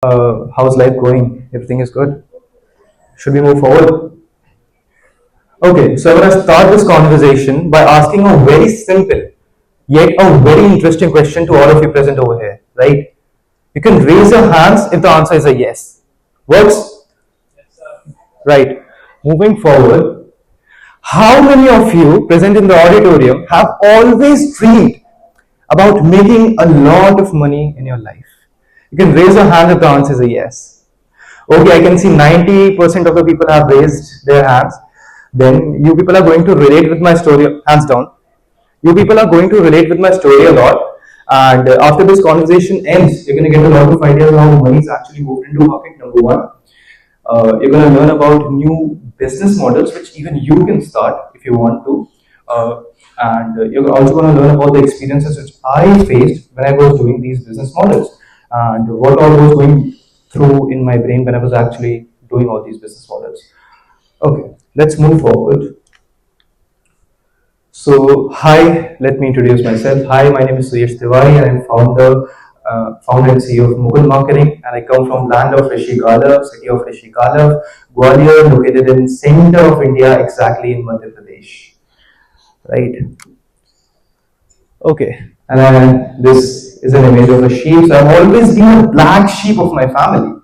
How's life going? Everything is good? Should we move forward? Okay, so I want to start this conversation by asking a very simple yet a very interesting question to all of you present over here, right? You can raise your hands if the answer is a yes. Works? Right. Moving forward, how many of you present in the auditorium have always dreamed about making a lot of money in your life? You can raise your hand if the answer is a yes. Okay, I can see 90% of the people have raised their hands. Then you people are going to relate with my story, hands down. You people are going to relate with my story a lot. And after this conversation ends, you're going to get a lot of ideas how money is actually moved into market, number one. You're going to learn about new business models, which even you can start if you want to. And you're also going to learn about the experiences which I faced when I was doing these business models and what all was going through in my brain when I was actually doing all these business models. Okay, let's move forward. So, hi, let me introduce myself. Hi, my name is Suyash Tiwari, and I'm founder and CEO of Mughal Marketing, and I come from land of Rishi Galav, city of Rishi Galav, Gwalior, located in center of India, exactly in Madhya Pradesh. Right. Okay, and this is an image of a sheep. So I've always been a black sheep of my family.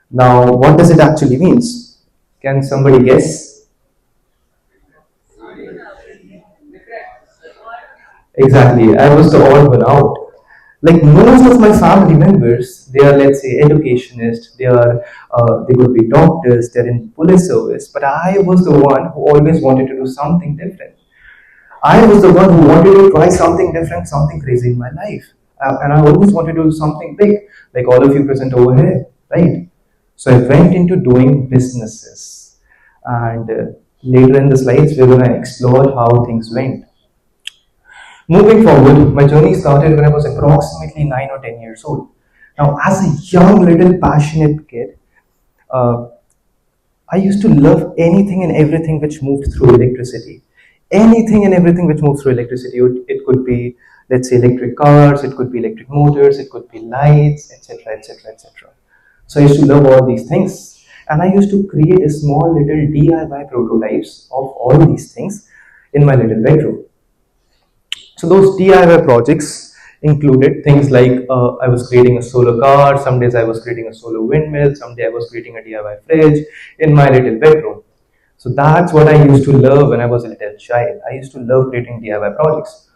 Now, what does it actually means? Can somebody guess? Exactly. I was the odd one out. Like most of my family members, they are, let's say, educationists. They could be doctors. They're in police service. But I was the one who always wanted to do something different. I was the one who wanted to try something different, something crazy in my life. And I always wanted to do something big, like all of you present over here, right? So I went into doing businesses. And later in the slides, we're going to explore how things went. Moving forward, my journey started when I was approximately 9 or 10 years old. Now, as a young, little, passionate kid, uh, I used to love anything and everything which moved through electricity. Anything and everything which moves through electricity. It could be, let's say, electric cars, it could be electric motors, it could be lights, etc., etc., etc. So I used to love all these things. And I used to create a small little DIY prototypes of all these things in my little bedroom. So those DIY projects included things like I was creating a solar car, some days I was creating a solar windmill, someday I was creating a DIY fridge in my little bedroom. So that's what I used to love when I was a little child. I used to love creating DIY projects.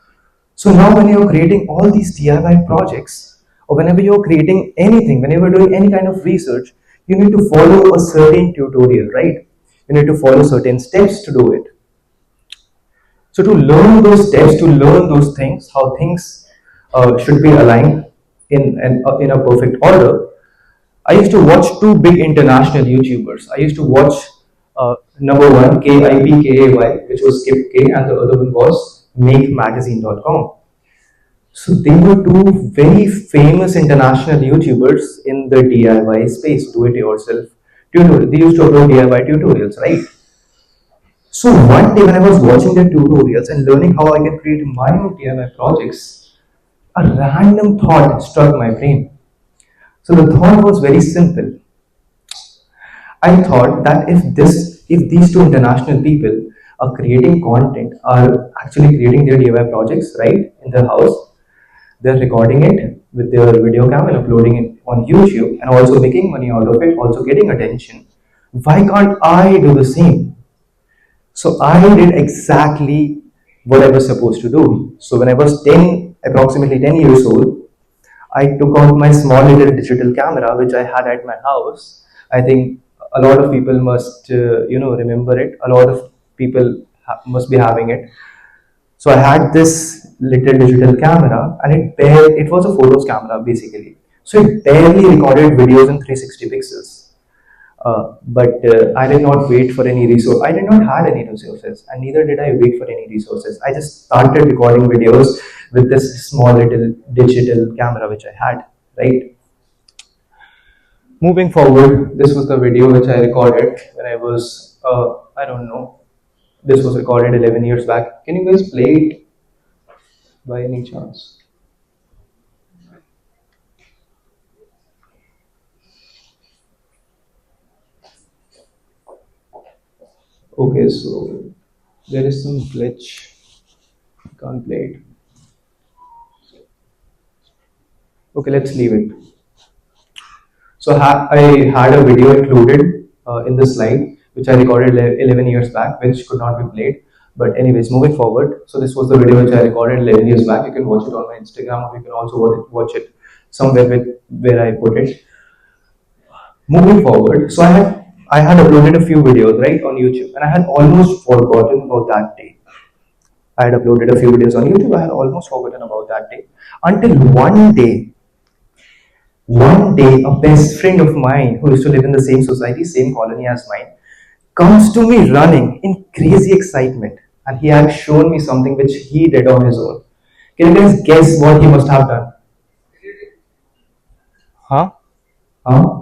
So now when you're creating all these DIY projects, or whenever you're creating anything, whenever you're doing any kind of research, you need to follow a certain tutorial, right? You need to follow certain steps to do it. So to learn those steps, to learn those things, how things should be aligned in a perfect order, I used to watch two big international YouTubers. I used to watch number one KIPKAY, which was Skip K, and the other one was MakeMagazine.com. So they were two very famous international YouTubers in the DIY space, do-it-yourself tutorial. They used to upload DIY tutorials, right? So one day when I was watching their tutorials and learning how I can create my own DIY projects, a random thought struck my brain. So the thought was very simple. I thought that if these two international people are creating content, are actually creating their DIY projects, right, in their house, they're recording it with their video cam and uploading it on YouTube and also making money out of it, also getting attention. Why can't I do the same? So I did exactly what I was supposed to do. So when I was 10, approximately 10 years old, I took out my small little digital camera which I had at my house. I think a lot of people must, remember it. A lot of people must be having it. So I had this little digital camera, and it was a photos camera basically. So it barely recorded videos in 360 pixels. But I did not wait for any resource. I did not had any resources, and neither did I wait for any resources. I just started recording videos with this small little digital camera which I had. Right. Moving forward, this was the video which I recorded when I was, I don't know, this was recorded 11 years back. Can you guys play it by any chance? Okay, so there is some glitch. Can't play it. Okay, let's leave it. So I had a video included in the slide, which I recorded 11 years back, which could not be played. But anyways, moving forward. So this was the video which I recorded 11 years back. You can watch it on my Instagram, or you can also watch it somewhere where I put it. Moving forward, so I had uploaded a few videos right on YouTube, and I had almost forgotten about that day. I had uploaded a few videos on YouTube. I had almost forgotten about that day until one day, a best friend of mine who used to live in the same society, same colony as mine, comes to me running in crazy excitement, and he had shown me something which he did on his own. Can you guys guess what he must have done? Huh? Huh?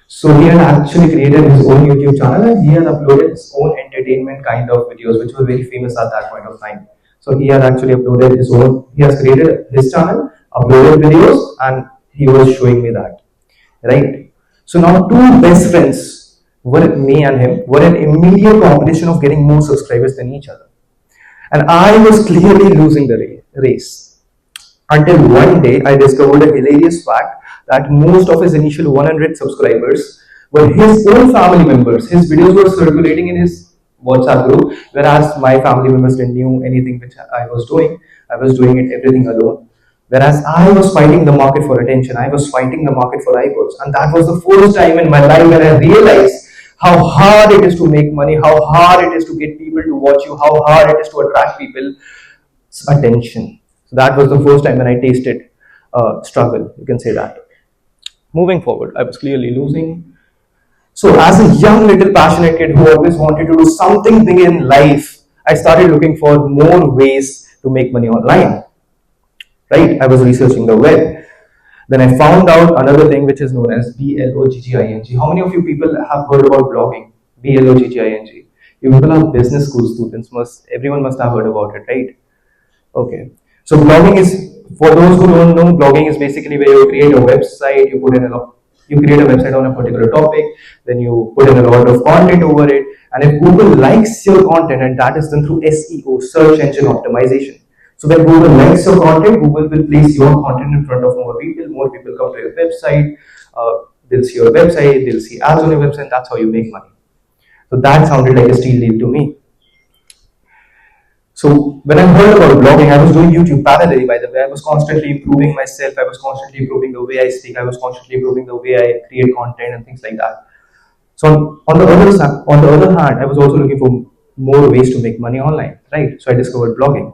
So he had actually created his own YouTube channel, and he had uploaded his own entertainment kind of videos, which were very famous at that point of time. So he had actually uploaded his own, he has created his channel, uploaded videos, and he was showing me that. Right? So now two best friends, were me and him, were in immediate competition of getting more subscribers than each other. And I was clearly losing the race. Until one day I discovered a hilarious fact that most of his initial 100 subscribers were his own family members. His videos were circulating in his WhatsApp group, whereas my family members didn't knew anything which I was doing. I was doing it everything alone. Whereas I was fighting the market for attention, I was fighting the market for eyeballs, and that was the first time in my life when I realized how hard it is to make money, how hard it is to get people to watch you, how hard it is to attract people's attention. So that was the first time when I tasted struggle. You can say that. Moving forward, I was clearly losing. So, as a young little passionate kid who always wanted to do something big in life, I started looking for more ways to make money online. Right? I was researching the web. Then I found out another thing which is known as blogging. How many of you people have heard about blogging? Blogging. You people are business school students. Everyone must have heard about it, right? Okay. So blogging is, for those who don't know, blogging is basically where you create a website, you create a website on a particular topic, then you put in a lot of content over it, and if Google likes your content, and that is done through SEO, search engine optimization. So when Google likes your content, Google will place your content in front of more people come to your website, they'll see your website, they'll see ads on your website, that's how you make money. So that sounded like a steal deal to me. So when I heard about blogging, I was doing YouTube parallelly, by the way. I was constantly improving myself. I was constantly improving the way I speak. I was constantly improving the way I create content and things like that. So on the other hand, I was also looking for more ways to make money online, right? So I discovered blogging.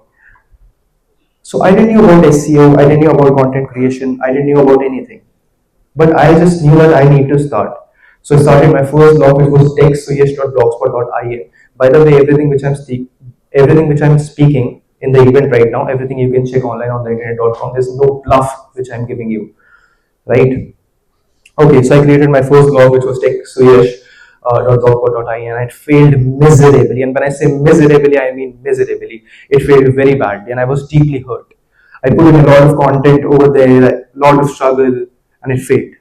So I didn't know about SEO. I didn't know about content creation. I didn't know about anything. But I just knew that I need to start. So I started my first blog, which was TEDxICFAI. By the way, everything which I'm speaking in the event right now, everything you can check online on the internet.com. There's no bluff which I'm giving you, right? Okay, so I created my first blog, which was Suyash.blogspot.in, and it failed miserably. And when I say miserably, I mean miserably. It failed very badly, and I was deeply hurt. I put in a lot of content over there, a lot of struggle, and it failed.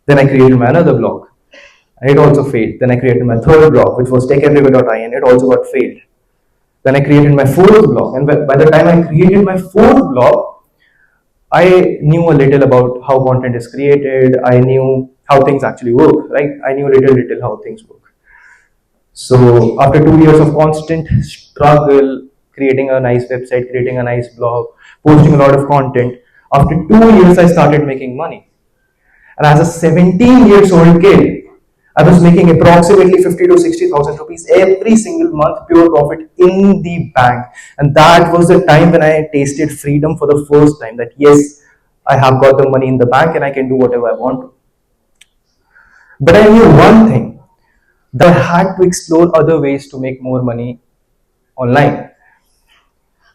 Then I created my another blog, and it also failed. Then I created my third blog, which was techeverywhere.in. It also got failed. Then I created my fourth blog, and by the time I created my fourth blog, I knew a little about how content is created. I knew how things actually work, right? I knew little how things work. So after 2 years of constant struggle, creating a nice website, creating a nice blog, posting a lot of content, after 2 years I started making money. And as a 17 years old kid, I was making approximately 50 to 60,000 rupees every single month, pure profit in the bank. And that was the time when I tasted freedom for the first time, that yes, I have got the money in the bank and I can do whatever I want to. But I knew one thing, that I had to explore other ways to make more money online.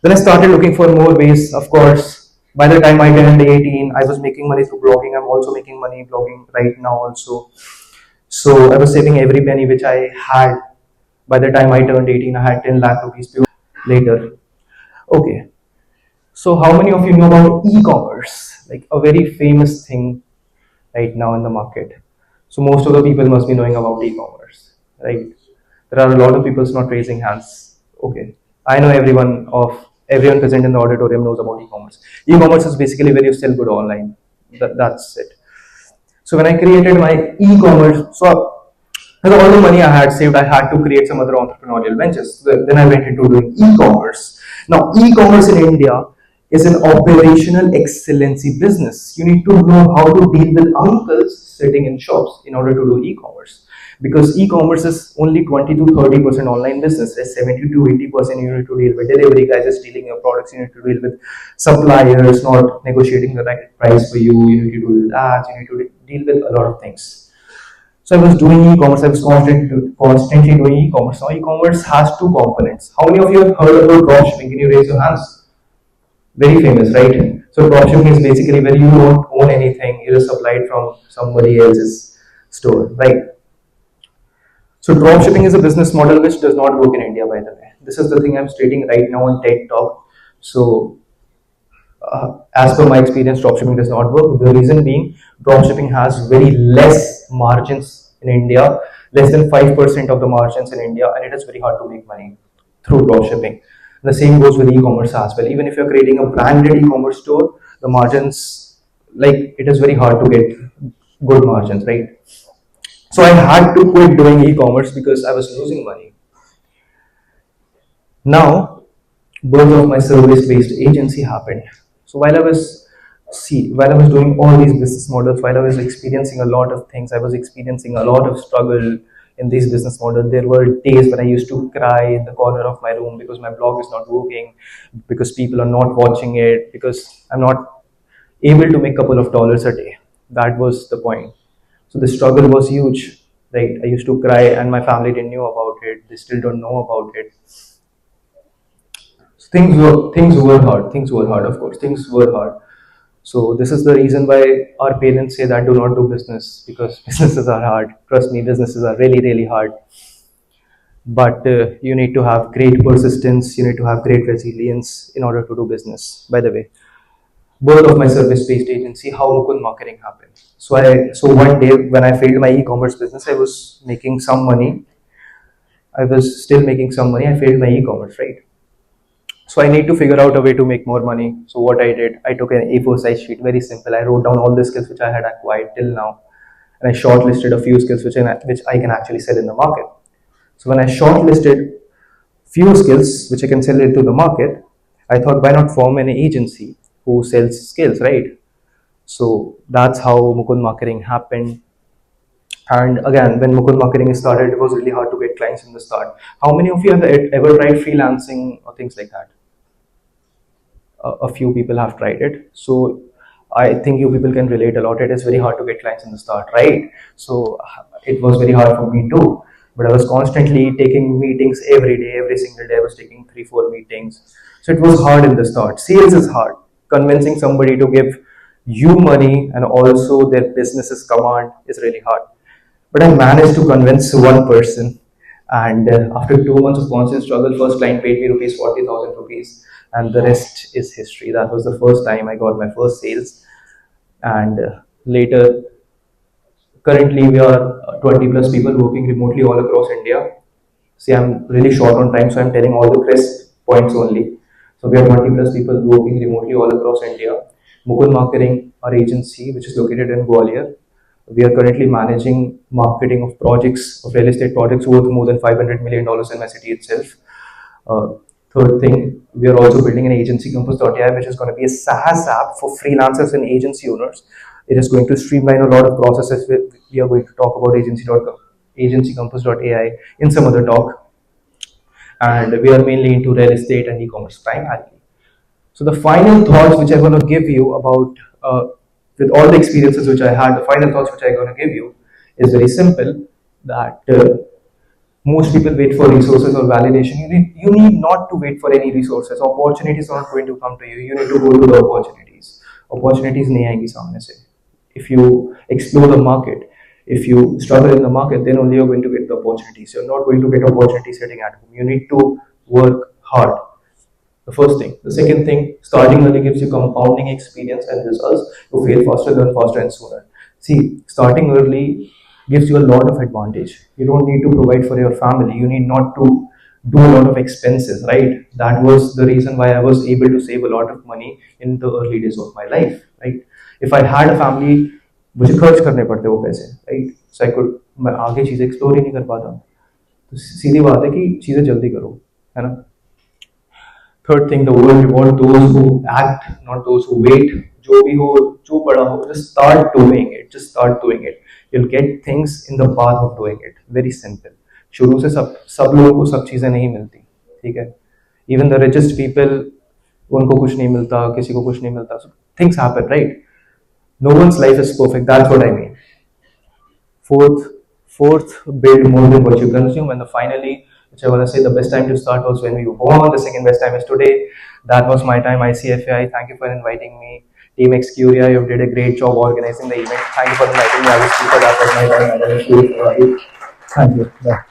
Then I started looking for more ways. Of course, by the time I turned 18, I was making money through blogging. I'm also making money blogging right now also. So I was saving every penny which I had. By the time I turned 18, I had 10 lakh rupees pure later. Okay. So how many of you know about e-commerce? Like a very famous thing right now in the market. So most of the people must be knowing about e-commerce, right? There are a lot of people not raising hands. Okay, I know everyone present in the auditorium knows about e-commerce. E-commerce is basically where you sell good online. That's it. So when I created my e-commerce, so with all the money I had saved, I had to create some other entrepreneurial ventures. So then I went into doing e-commerce. Now, e-commerce in India is an operational excellency business. You need to know how to deal with uncles sitting in shops in order to do e-commerce. Because e-commerce is only 20 to 30% online business. There's 70 to 80% you need to deal with delivery guys stealing your products. You need to deal with suppliers not negotiating the right price for you. You need to deal with ads. You need to deal with a lot of things. So I was doing e-commerce. I was constantly doing e-commerce. Now e-commerce has two components. How many of you have heard about dropshipping? Can you raise your hands? Very famous, right? So dropshipping is basically where you don't own anything. You just supply it from somebody else's store, right? So dropshipping is a business model which does not work in India, by the way. This is the thing I'm stating right now on TED Talk. So as per my experience, dropshipping does not work. The reason being, dropshipping has very less margins in India, less than 5% of the margins in India, and it is very hard to make money through dropshipping. The same goes with e-commerce as well. Even if you're creating a branded e-commerce store, the margins, like, it is very hard to get good margins, right? So I had to quit doing e-commerce because I was losing money. Now, birth of my service-based agency happened. So while I was doing all these business models, while I was experiencing a lot of things, I was experiencing a lot of struggle in these business models. There were days when I used to cry in the corner of my room because my blog is not working, because people are not watching it, because I'm not able to make a couple of dollars a day. That was the point. So the struggle was huge. Right? I used to cry, and my family didn't know about it. They still don't know about it. So things were hard. Things were hard, of course. Things were hard. So this is the reason why our parents say that do not do business, because businesses are hard. Trust me, businesses are really, really hard. But you need to have great persistence. You need to have great resilience in order to do business. By the way, birth of my service-based agency, how Mukund marketing happened. So one day when I failed my e-commerce business, I was making some money. I was still making some money. I failed my e-commerce, right? So I need to figure out a way to make more money. So what I did, I took an A4 size sheet, very simple. I wrote down all the skills which I had acquired till now, and I shortlisted a few skills which I can actually sell in the market. So when I shortlisted few skills which I can sell into the market, I thought, why not form an agency who sells skills, right? So that's how Mukund marketing happened. And again, when Mukund marketing started, it was really hard to get clients in the start. How many of you have ever tried freelancing or things like that? A few people have tried it. So I think you people can relate a lot. It is very hard to get clients in the start, right? So it was very hard for me too. But I was constantly taking meetings every day, every single day. I was taking 3, 4 meetings. So it was hard in the start. Sales is hard. Convincing somebody to give you money and also their business's command is really hard. But I managed to convince one person, and after 2 months of constant struggle, first client paid me rupees 40,000 rupees, and the rest is history. That was the first time I got my first sales, and later, currently we are 20 plus people working remotely all across India. See, I'm really short on time, so I'm telling all the crisp points only. So we are 20 plus people working remotely all across India. Mukund Marketing, our agency, which is located in Gwalior, we are currently managing marketing of projects, of real estate projects worth more than $500 million in my city itself. Uh, Third thing, we are also building an agency campus.ai, which is going to be a SaaS app for freelancers and agency owners. It is going to streamline a lot of processes. We are going to talk about agency campus.ai in some other talk. And we are mainly into real estate and e-commerce primarily. So the final thoughts which I'm going to give you about, with all the experiences which I had, the final thoughts which I'm going to give you is very simple, that most people wait for resources or validation. You need not to wait for any resources. Opportunities are not going to come to you. You need to go to the opportunities. Opportunities नहीं आएंगी सामने से. If you explore the market, if you struggle in the market, then only you're going to get the opportunities. You're not going to get opportunities sitting at home. You need to work hard. The first thing. The second thing, starting early gives you compounding experience and results. You fail faster, learn faster, and sooner. See, starting early gives you a lot of advantage. You don't need to provide for your family. You need not to do a lot of expenses, right? That was the reason why I was able to save a lot of money in the early days of my life, right? If I had a family, मुझे खर्च करने पड़ते वो पैसे, right? So I could, मैं आगे चीज़ें explore ही नहीं कर पाता. तो सीधी बात है कि चीज़ें जल्दी करो, है ना? Third thing, the world reward those who act, not those who wait. जो भी हो, जो बड़ा हो, just start doing it. Just start doing it. You'll get things in the path of doing it. Very simple. शुरू से सब लोगों को सब चीज़ें नहीं मिलती, ठीक है? Even the richest people, उनको कुछ नहीं मिलता, किसी को कुछ नहीं मिलता. So things happen, right? No one's life is perfect. That's what I mean. Fourth, fourth, build more than what you consume. And the finally, which I want to say, the best time to start was when we were born. The second best time is today. That was my time, ICFAI. Thank you for inviting me. Team XQria, you did a great job organizing the event. Thank you for inviting me. I was speaker. That was my time. Thank you. Bye.